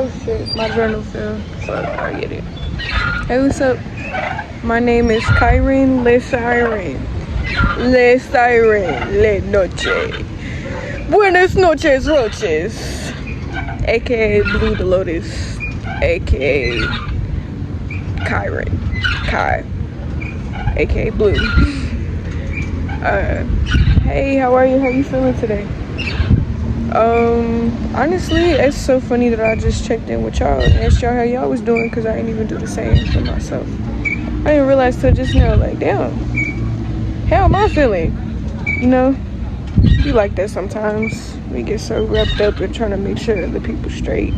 Oh shit, my journal fell. Fuck, I get it. Hey, what's up? My name is Kyren Le Siren. Le Siren Le Noche. Buenas noches, roches. AKA Blue the Lotus. AKA Kyren. Kai. AKA Blue. Hey, how are you? How you feeling today? Honestly, it's so funny that I just checked in with y'all and asked y'all how y'all was doing, because I didn't even do the same for myself. I didn't realize till just now, like, damn, how am I feeling? You know, be like that sometimes. We get so wrapped up in trying to make sure other people straight,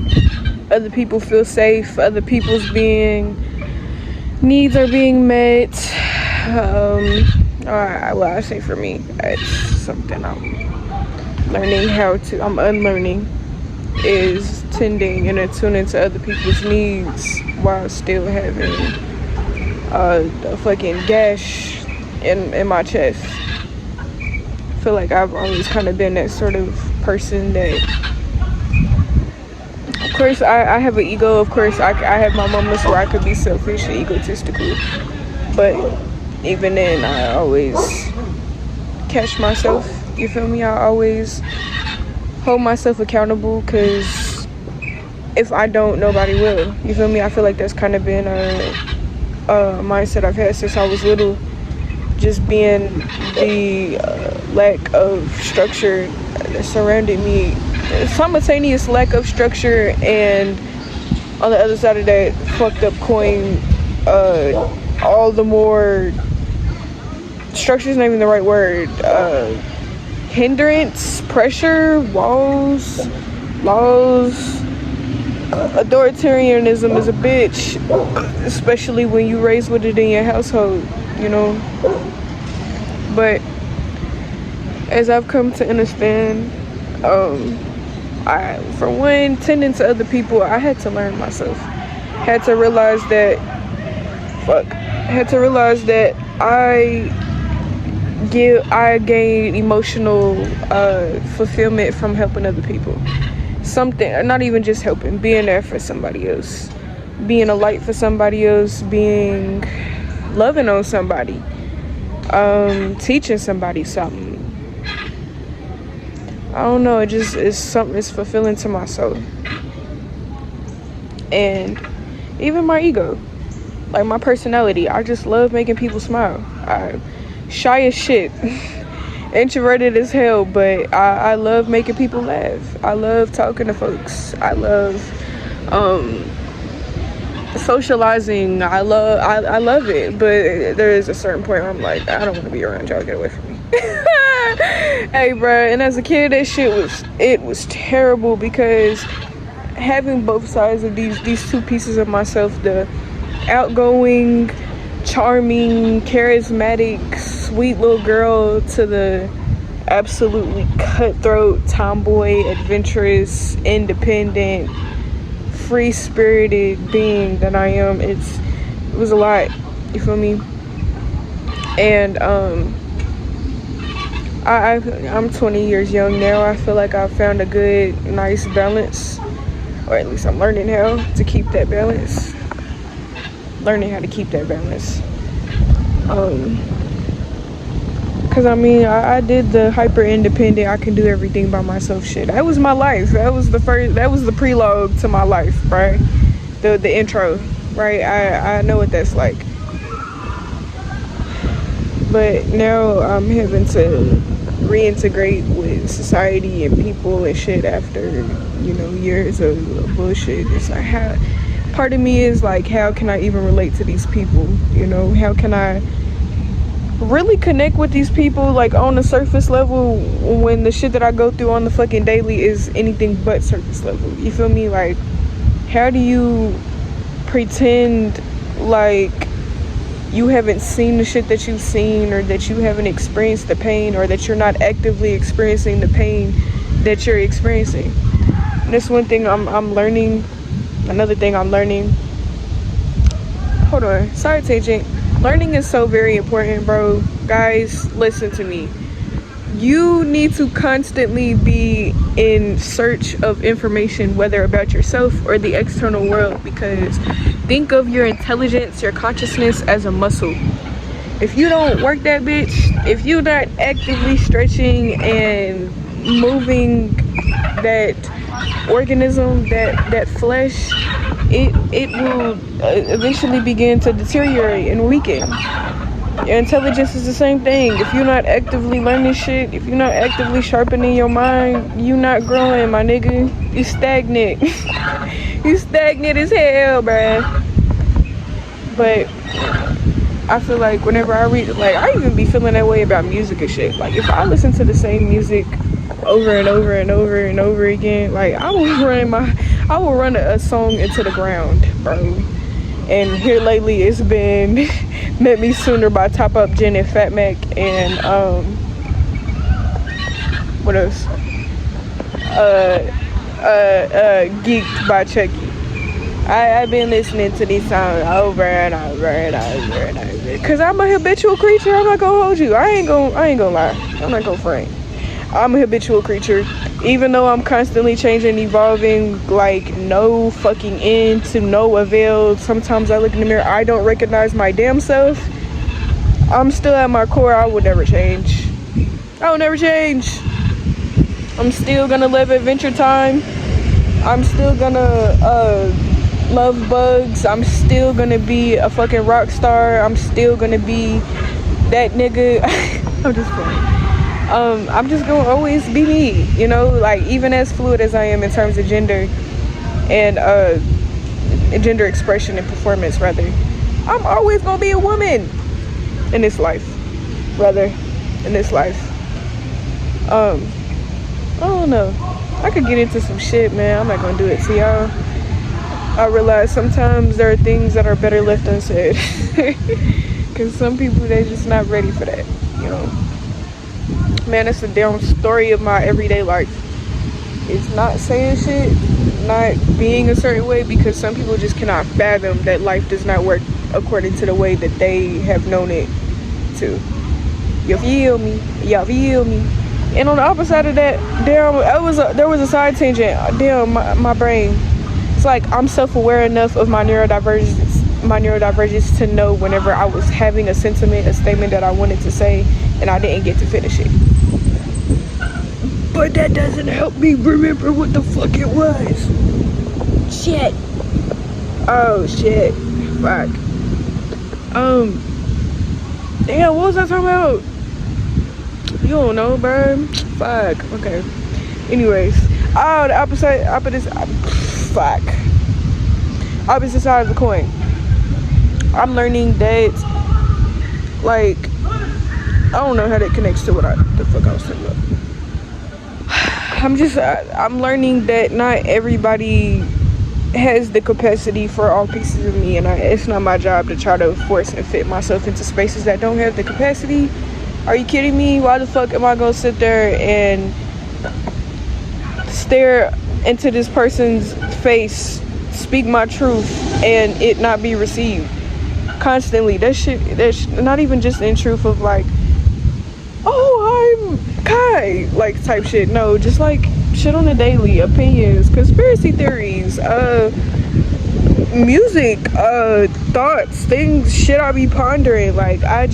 other people feel safe, other people's needs are being met. Well, I say for me, it's something I'm unlearning, is tending and attuning to other people's needs while still having a fucking gash in my chest. I feel like I've always kind of been that sort of person that, of course, I have an ego. Of course, I have my moments where I could be selfish and egotistical, but even then, I always catch myself. You feel me? I always hold myself accountable, because if I don't, nobody will. You feel me? I feel like that's kind of been a mindset I've had since I was little. Just being the lack of structure that surrounded me. Simultaneous lack of structure, and on the other side of that fucked up coin, all the more, structure's not even the right word, hindrance, pressure, walls, laws. Authoritarianism is a bitch, especially when you raised with it in your household, you know. But as I've come to understand, for one, tending to other people, I had to learn myself. Had to realize that I gain emotional fulfillment from helping other people. Not even just helping, being there for somebody else, being a light for somebody else, being loving on somebody, teaching somebody something. I don't know, it just is something that's fulfilling to my soul. And even my ego, like my personality, I just love making people smile. I'm shy as shit, introverted as hell, but I love making people laugh. I love talking to folks. I love socializing. I love it, but there is a certain point where I'm like, I don't want to be around y'all, get away from me. Hey bruh, and as a kid, that shit was terrible, because having both sides of these two pieces of myself, the outgoing, charming, charismatic, sweet little girl, to the absolutely cutthroat, tomboy, adventurous, independent, free-spirited being that I am, it was a lot, you feel me? And I'm 20 years young now. I feel like I've found a good, nice balance, or at least I'm learning how to keep that balance. Because I did the hyper independent, I can do everything by myself shit. That was my life. That was the prelogue to my life, right? The intro, right? I know what that's like. But now I'm having to reintegrate with society and people and shit after, years of bullshit. It's like, part of me is like, how can I even relate to these people? How can I really connect with these people, like, on the surface level, when the shit that I go through on the fucking daily is anything but surface level? You feel me? Like, how do you pretend like you haven't seen the shit that you've seen, or that you haven't experienced the pain, or that you're not actively experiencing the pain that you're experiencing? And that's one thing I'm learning. Another thing I'm learning, hold on, side tangent. Learning is so very important, bro. Guys, listen to me. you need to constantly be in search of information, whether about yourself or the external world, because think of your intelligence, your consciousness as a muscle. If you don't work that bitch, if you're not actively stretching and moving that organism, that flesh, it will eventually begin to deteriorate and weaken. Your intelligence is the same thing. If you're not actively learning shit, if you're not actively sharpening your mind, you not growing, my nigga. You stagnant. You stagnant as hell, bruh. But I feel like whenever I read, like, I even be feeling that way about music and shit. Like, if I listen to the same music over and over and over and over again, like, I will run a song into the ground, bro. And here lately it's been Met Me Sooner by Top Up Jen and Fat Mac, and what else? Geeked by Chucky. I've been listening to these songs over and over and over and over. Cause I'm a habitual creature. I'm not gonna hold you. I ain't gonna lie. I'm not gonna frame. I'm a habitual creature. Even though I'm constantly changing, evolving, like no fucking end to no avail. Sometimes I look in the mirror, I don't recognize my damn self. I'm still at my core. I will never change. I will never change. I'm still gonna live Adventure Time. I'm still gonna love bugs. I'm still gonna be a fucking rock star. I'm still gonna be that nigga. I'm just playing. I'm just gonna always be me, you know, like even as fluid as I am in terms of gender and gender expression and performance, rather. I'm always gonna be a woman in this life, in this life. I don't know. I could get into some shit, man. I'm not gonna do it to y'all. I realize sometimes there are things that are better left unsaid. Because some people, they're just not ready for that, you know. Man, it's a damn story of my everyday life. It's not saying shit, not being a certain way, because some people just cannot fathom that life does not work according to the way that they have known it to. You feel me? Y'all feel me? And on the opposite side of that, damn, there was a side tangent. Damn, my brain. It's like I'm self-aware enough of my neurodivergence to know whenever I was having a sentiment, a statement that I wanted to say, and I didn't get to finish it. But that doesn't help me remember what the fuck it was. Shit. Oh shit. Fuck. Damn, what was I talking about? You don't know, bro. Fuck. Okay. Anyways. Oh, the opposite fuck. Opposite side of the coin. I'm learning that, like, I don't know how that connects to what the fuck I was talking about. I'm learning that not everybody has the capacity for all pieces of me, and it's not my job to try to force and fit myself into spaces that don't have the capacity. Are you kidding me? Why the fuck am I gonna sit there and stare into this person's face, speak my truth, and it not be received constantly? That's not even just in truth of like, oh, I'm Kai, like type shit. No, just like shit on the daily, opinions, conspiracy theories, music, thoughts, things, shit I be pondering. Like I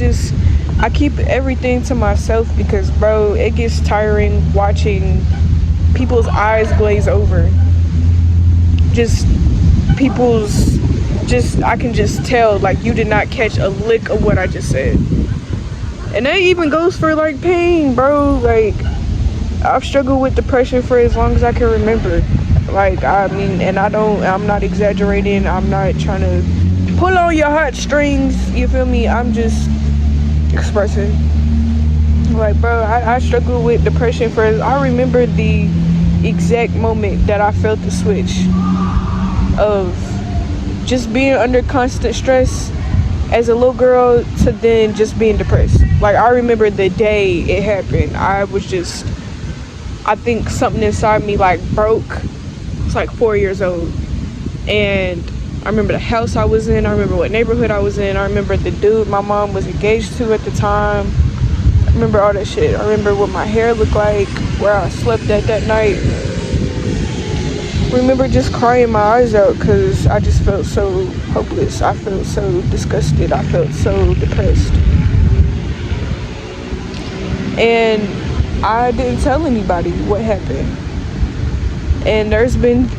keep everything to myself because, bro, it gets tiring watching people's eyes glaze over. I can just tell, like, you did not catch a lick of what I just said. And that even goes for, like, pain, bro. Like, I've struggled with depression for as long as I can remember. Like, I mean, and I'm not exaggerating. I'm not trying to pull on your heartstrings, you feel me? I'm just expressing. Like, bro, I struggled with depression I remember the exact moment that I felt the switch of just being under constant stress as a little girl to then just being depressed. Like, I remember the day it happened. I think something inside me like broke. It's like 4 years old, and I remember the house I was in. I remember what neighborhood I was in. I remember the dude my mom was engaged to at the time. remember all that shit. I remember what my hair looked like, where I slept at that night. I remember just crying my eyes out because I just felt so hopeless. I felt so disgusted. I felt so depressed. And I didn't tell anybody what happened. And there's been,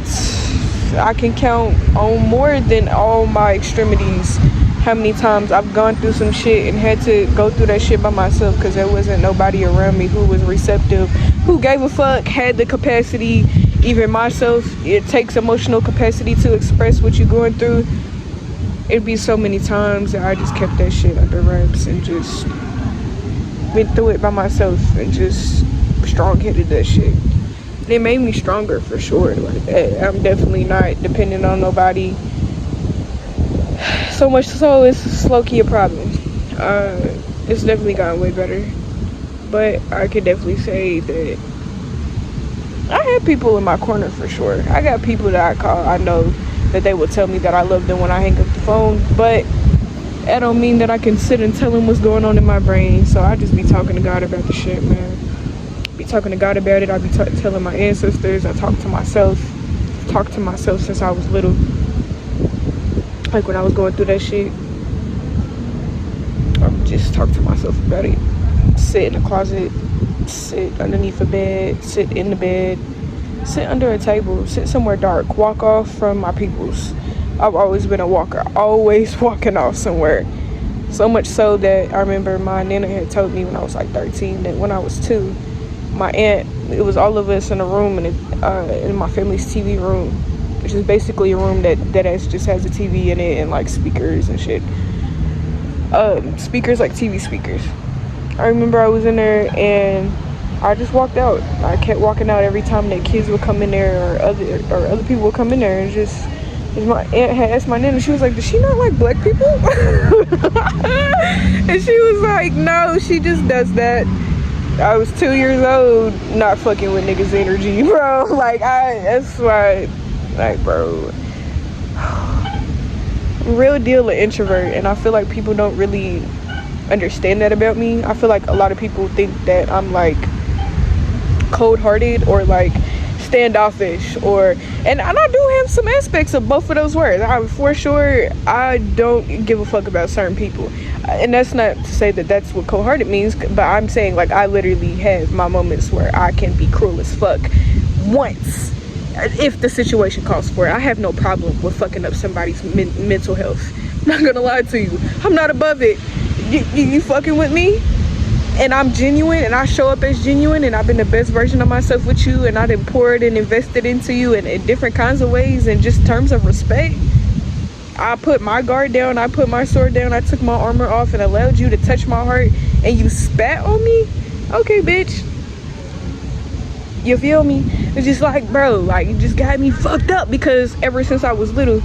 I can count on more than all my extremities how many times I've gone through some shit and had to go through that shit by myself because there wasn't nobody around me who was receptive, who gave a fuck, had the capacity. Even myself, it takes emotional capacity to express what you're going through. It'd be so many times that I just kept that shit under wraps and just went through it by myself and just strong-headed that shit. It made me stronger for sure. Like, I'm definitely not dependent on nobody. So much so it's low-key a problem. It's definitely gotten way better. But I could definitely say that I have people in my corner for sure. I got people that I call. I know that they will tell me that I love them when I hang up the phone. But that don't mean that I can sit and tell them what's going on in my brain. So I just be talking to God about the shit, man. Be talking to God about it. I be telling my ancestors. I talk to myself. Talk to myself since I was little. Like when I was going through that shit, I would just talk to myself about it. Sit in the closet, sit underneath a bed, sit in the bed, sit under a table, sit somewhere dark, walk off from my peoples. I've always been a walker, always walking off somewhere. So much so that I remember my nana had told me when I was like 13 that when I was 2, my aunt, it was all of us in a room in my family's TV room, which is basically a room that just has a TV in it and like speakers and shit. Speakers like TV speakers. I remember I was in there and I just walked out. I kept walking out every time that kids would come in there or other people would come in there, and just my aunt had asked my nana, she was like, does she not like black people? And she was like, no, she just does that. I was 2 years old, not fucking with niggas' energy, bro. Like, that's why, like, bro, I'm real deal an introvert, and I feel like people don't really understand that about me. I feel like a lot of people think that I'm like cold-hearted or like standoffish, and I do have some aspects of both of those words. For sure, I don't give a fuck about certain people, and that's not to say that that's what cold-hearted means, but I'm saying like I literally have my moments where I can be cruel as fuck once if the situation calls for it. I have no problem with fucking up somebody's mental health. I'm not gonna lie to you, I'm not above it. You fucking with me and I'm genuine and I show up as genuine and I've been the best version of myself with you and I done poured and invested into you in different kinds of ways and just terms of respect. I put my guard down, I put my sword down, I took my armor off and allowed you to touch my heart and you spat on me? Okay, bitch. You feel me? It's just like, bro, like you just got me fucked up, because ever since I was little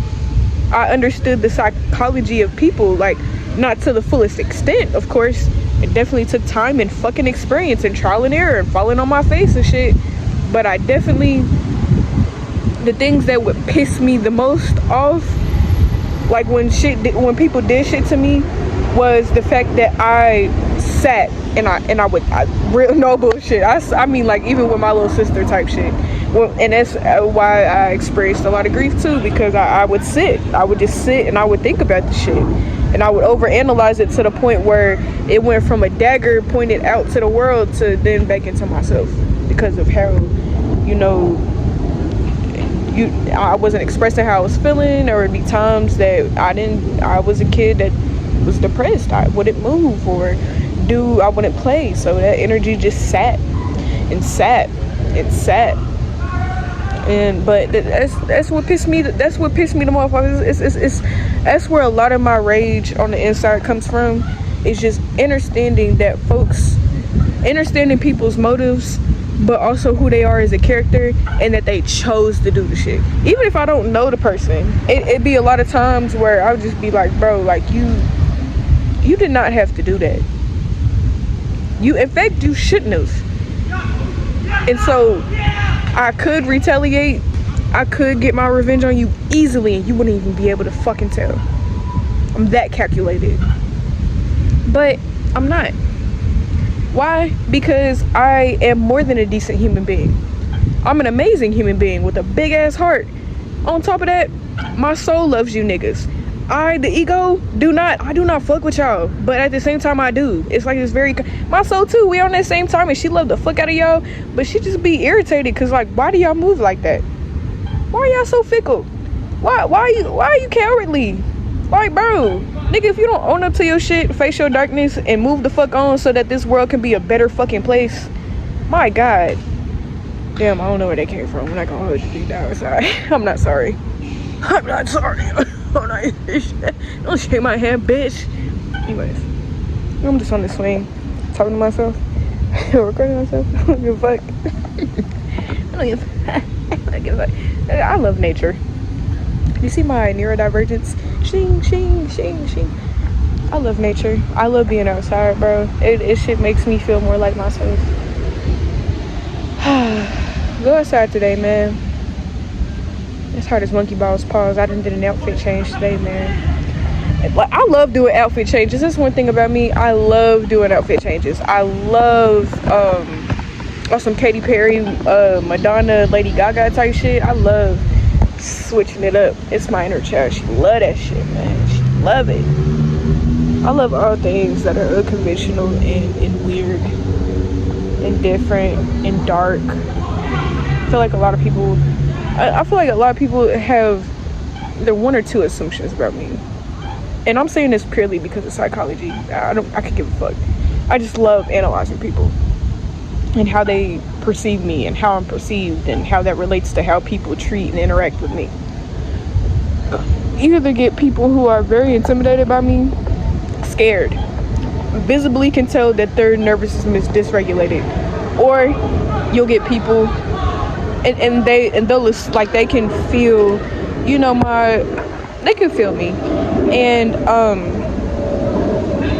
I understood the psychology of people, like not to the fullest extent, of course. It definitely took time and fucking experience and trial and error and falling on my face and shit. But I definitely, the things that would piss me the most off, like when people did shit to me, was the fact that I sat and I would real no bullshit. I mean, like even with my little sister type shit. Well, and that's why I experienced a lot of grief too, because I would just sit and I would think about the shit. And I would overanalyze it to the point where it went from a dagger pointed out to the world to then back into myself, because of how, I wasn't expressing how I was feeling. There would be times that I was a kid that was depressed. I wouldn't move I wouldn't play. So that energy just sat and sat and sat. But that's what pissed me. That's what pissed me the most off. That's where a lot of my rage on the inside comes from. It's just understanding people's motives, but also who they are as a character, and that they chose to do the shit. Even if I don't know the person, it'd be a lot of times where I would just be like, bro, like you did not have to do that. In fact, you shouldn't have. And so I could retaliate. I could get my revenge on you easily and you wouldn't even be able to fucking tell. I'm that calculated. But I'm not. Why? Because I am more than a decent human being. I'm an amazing human being with a big ass heart. On top of that, my soul loves you niggas. The ego, I do not fuck with y'all, but at the same time I do. It's like it's very, my soul too, we on that same time, and she love the fuck out of y'all, but she just be irritated, cause like, why do y'all move like that? Why are y'all so fickle? Why are you cowardly? Like, bro, nigga, if you don't own up to your shit, face your darkness, and move the fuck on so that this world can be a better fucking place, my God. Damn, I don't know where they came from. I'm not gonna hold you down. Sorry. I'm not sorry. I'm not sorry. Don't shake my hand, bitch. Anyways, I'm just on the swing, talking to myself, recording myself. I don't give a fuck. I don't give a fuck. I love nature. You see my neurodivergence? Shing, shing, shing, shing. I love nature. I love being outside, bro. It shit makes me feel more like myself. Go outside today, man. It's hard as monkey balls paws. I done did an outfit change today, man. Like, I love doing outfit changes. That's one thing about me. I love doing outfit changes. I love some Katy Perry, Madonna, Lady Gaga type shit. I love switching it up. It's my inner child. She love that shit, man. She love it. I love all things that are unconventional and weird and different and dark. I feel like a lot of people have there one or two assumptions about me, and I'm saying this purely because of psychology. I could give a fuck. I just love analyzing people and how they perceive me and how I'm perceived and how that relates to how people treat and interact with me. You either get people who are very intimidated by me, scared, visibly can tell that their nervous system is dysregulated, or you'll get people and they'll like they can feel, they can feel me,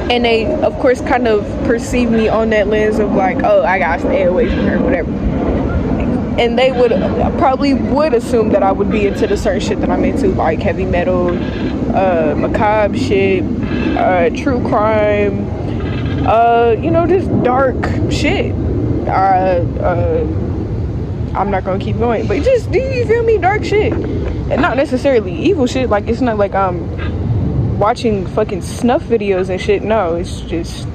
and they of course kind of perceive me on that lens of like, oh, I gotta stay away from her, whatever. And they probably would assume that I would be into the certain shit that I'm into, like heavy metal, macabre shit, true crime, just dark shit. I'm not gonna keep going, but just, do you feel me? Dark shit, and not necessarily evil shit. Like, it's not like I'm watching fucking snuff videos and shit. No, it's just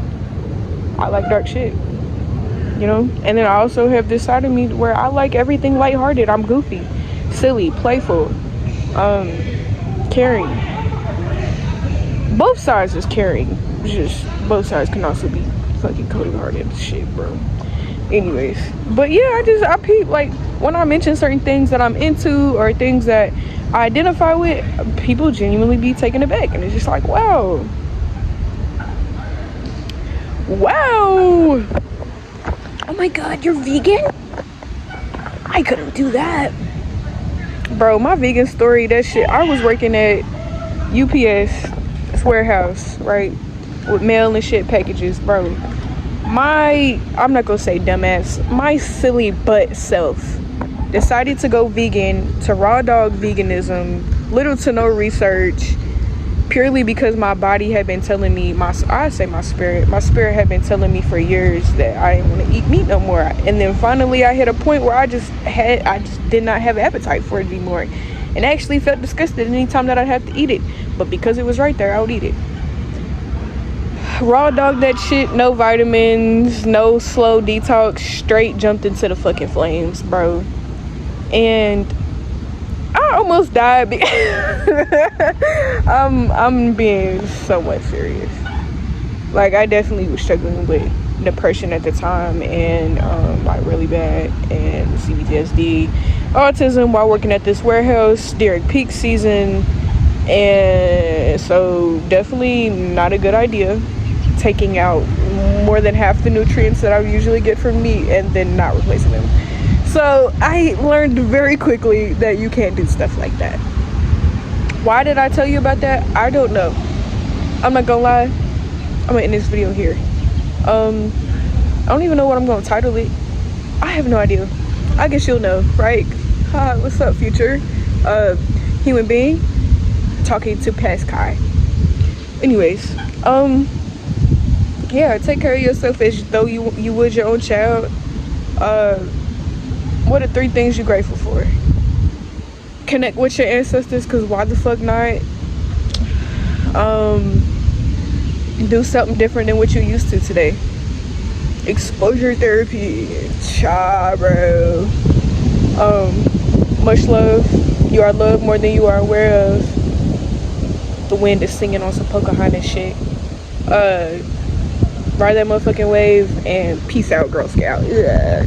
I like dark shit, And then I also have this side of me where I like everything lighthearted. I'm goofy, silly, playful, caring. Both sides is caring. Just both sides can also be fucking cold-hearted shit, bro. Anyways, but yeah, I peep, like, when I mention certain things that I'm into or things that I identify with, people genuinely be taken aback, and it's just like, wow, oh my god, you're vegan? I couldn't do that, bro. My vegan story, that shit, I was working at UPS warehouse, right, with mail and shit packages, bro. I'm not gonna say dumbass, my silly butt self decided to go vegan, to raw dog veganism, little to no research, purely because my body had been telling me, my spirit had been telling me for years that I didn't want to eat meat no more. And then finally I hit a point where I just did not have appetite for it anymore, and actually felt disgusted anytime that I'd have to eat it. But because it was right there, I would eat it. Raw dog that shit, no vitamins, no slow detox, straight jumped into the fucking flames, bro. And I almost died. I'm being somewhat serious. Like, I definitely was struggling with depression at the time, and like really bad, and CPTSD, autism while working at this warehouse during peak season. And so definitely not a good idea taking out more than half the nutrients that I usually get from meat and then not replacing them. So I learned very quickly that you can't do stuff like that. Why did I tell you about that? I don't know. I'm not gonna lie, I'm gonna end this video here. I don't even know what I'm gonna title it. I have no idea. I guess you'll know, right? Hi, what's up, future human being talking to past Kai. Anyways, Yeah, take care of yourself as though you would your own child. uh what are 3 things you're grateful for? Connect with your ancestors, because why the fuck not? um do something different than what you used to today. Exposure therapy. Cha, bro. Much love. You are loved more than you are aware of. The wind is singing on some Pocahontas shit. Ride that motherfucking wave, and peace out, Girl Scout. Yeah.